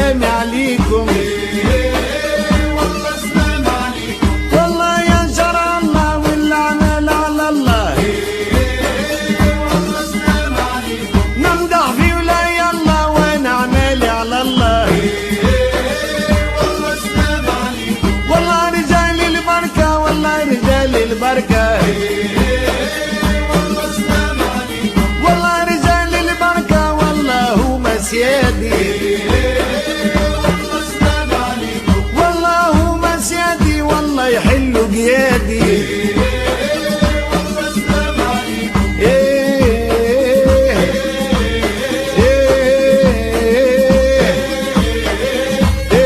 سلامي عليكم. والله سلام عليكم. والله يا شرع الله والعمل على الله. والله سلام عليكم. نمدح في ولاي الله ونعمل على الله. والله سلام عليكم. والله رجال البركة والله رجال البركة.